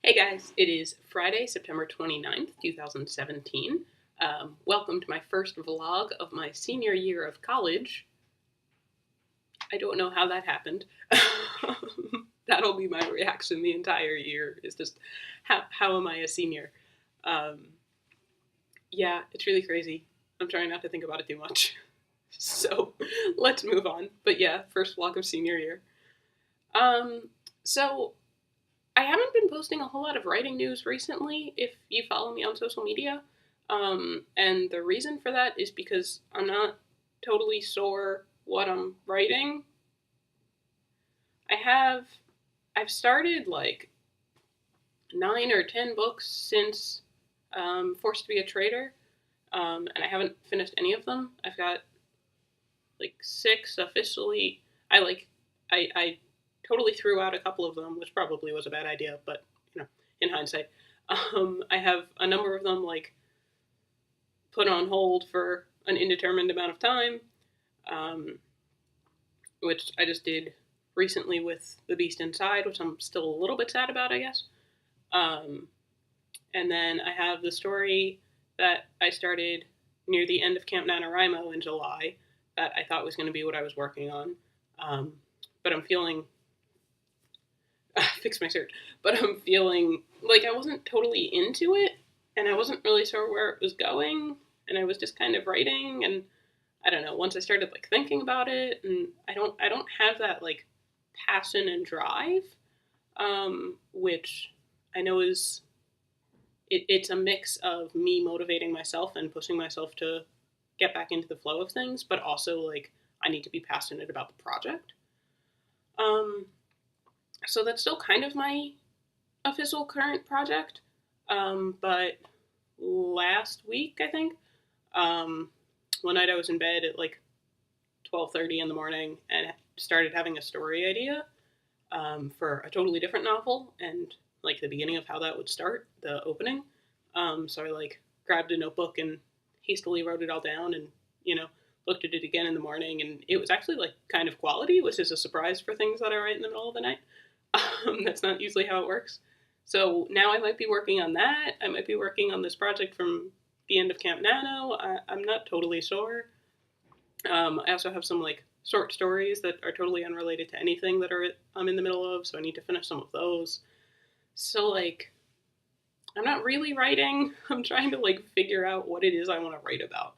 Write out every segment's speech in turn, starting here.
Hey guys, it is Friday, September 29th, 2017. Welcome to my first vlog of my senior year of college. I don't know how that happened. That'll be my reaction the entire year, is just, how am I a senior? Um, yeah, it's really crazy. I'm trying not to think about it too much. So, let's move on. But yeah, first vlog of senior year. Um, so I haven't been posting a whole lot of writing news recently, if you follow me on social media. And the reason for that is because I'm not totally sure what I'm writing. I've started like 9 or 10 books since Forced to be a Traitor, and I haven't finished any of them. I've got like 6 officially. I totally threw out a couple of them, which probably was a bad idea, but in hindsight, I have a number of them like put on hold for an indeterminate amount of time, um, which I just did recently with The Beast Inside, which I'm still a little bit sad about, I guess. Um, and then I have the story that I started near the end of Camp NaNoWriMo in July that I thought was going to be what I was working on. But I'm feeling fix my search. But I'm feeling like I wasn't totally into it, and I wasn't really sure where it was going, and I was just kind of writing, and I don't know. Once I started like thinking about it, and I don't have that like passion and drive, which I know is it's a mix of me motivating myself and pushing myself to get back into the flow of things, but also like I need to be passionate about the project. Um, so that's still kind of my official current project. But last week, I think, um, one night I was in bed at like 12:30 in the morning and started having a story idea for a totally different novel, and like the beginning of how that would start, the opening. So I like grabbed a notebook and hastily wrote it all down, and looked at it again in the morning, and it was actually like kind of quality, which is a surprise for things that I write in the middle of the night. That's not usually how it works. So now I might be working on that. I might be working on this project from the end of Camp Nano. I'm not totally sure. I also have some like short stories that are totally unrelated to anything that I'm in the middle of, so I need to finish some of those. So like, I'm not really writing. I'm trying to like figure out what it is I want to write about,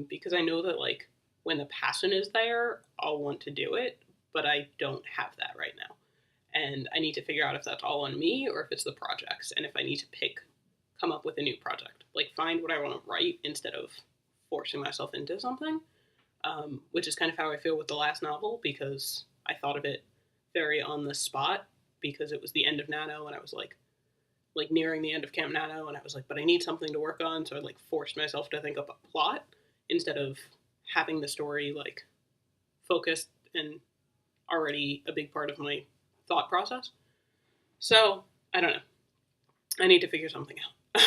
because I know that like when the passion is there, I'll want to do it, but I don't have that right now. And I need to figure out if that's all on me or if it's the projects, and if I need to come up with a new project, like find what I want to write instead of forcing myself into something, which is kind of how I feel with the last novel, because I thought of it very on the spot, because it was the end of Nano, and I was like nearing the end of Camp Nano, and I was like, but I need something to work on, so I like forced myself to think up a plot instead of having the story like focused and already a big part of my thought process. So I don't know. I need to figure something out.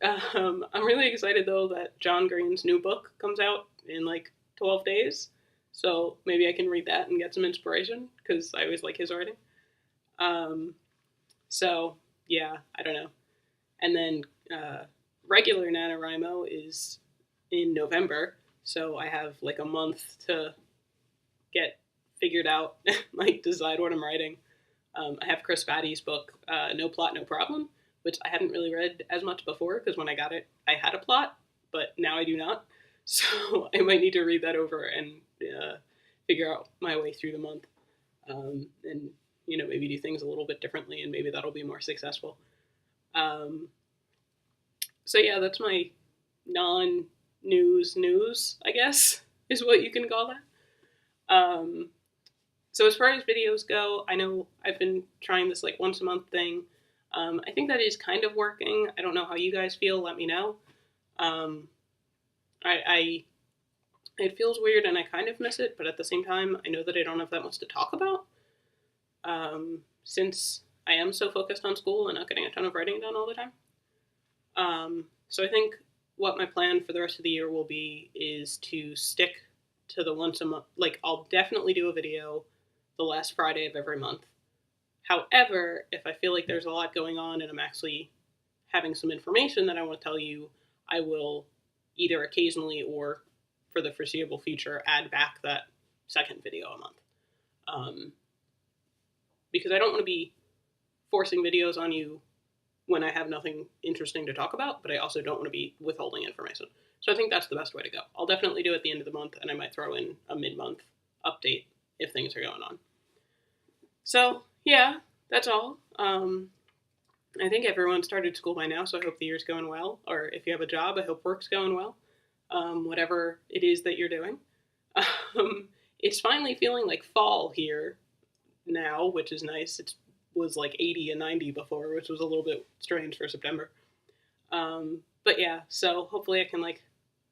I'm really excited though that John Green's new book comes out in like 12 days. So maybe I can read that and get some inspiration, because I always like his writing. Um, so yeah, I don't know. And then regular NaNoWriMo is in November. So I have like a month to get figured out, like decide what I'm writing. I have Chris Batty's book, No Plot, No Problem, which I hadn't really read as much before, because when I got it, I had a plot, but now I do not. So I might need to read that over and figure out my way through the month, and maybe do things a little bit differently, and maybe that'll be more successful. Um, so yeah, that's my non-news, I guess, is what you can call that. So as far as videos go, I know I've been trying this like once a month thing. I think that is kind of working. I don't know how you guys feel. Let me know. Um, I it feels weird and I kind of miss it, but at the same time, I know that I don't have that much to talk about, since I am so focused on school and not getting a ton of writing done all the time. So I think what my plan for the rest of the year will be is to stick to the once a month. Like, I'll definitely do a video the last Friday of every month. However, if I feel like there's a lot going on and I'm actually having some information that I want to tell you, I will either occasionally or for the foreseeable future add back that second video a month. Because I don't want to be forcing videos on you when I have nothing interesting to talk about, but I also don't want to be withholding information. So I think that's the best way to go. I'll definitely do it at the end of the month, and I might throw in a mid-month update if things are going on. So yeah, that's all. I think everyone started school by now, so I hope the year's going well. Or if you have a job, I hope work's going well. Whatever it is that you're doing. It's finally feeling like fall here now, which is nice. It was like 80 and 90 before, which was a little bit strange for September. But yeah, so hopefully I can like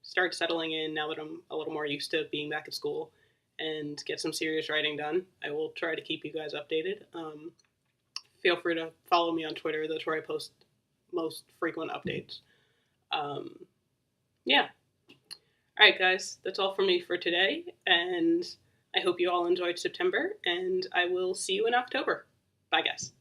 start settling in now that I'm a little more used to being back at school and get some serious writing done. I will try to keep you guys updated. Feel free to follow me on Twitter. That's where I post most frequent updates. Yeah. All right, guys, that's all from me for today. And I hope you all enjoyed September, and I will see you in October. Bye, guys.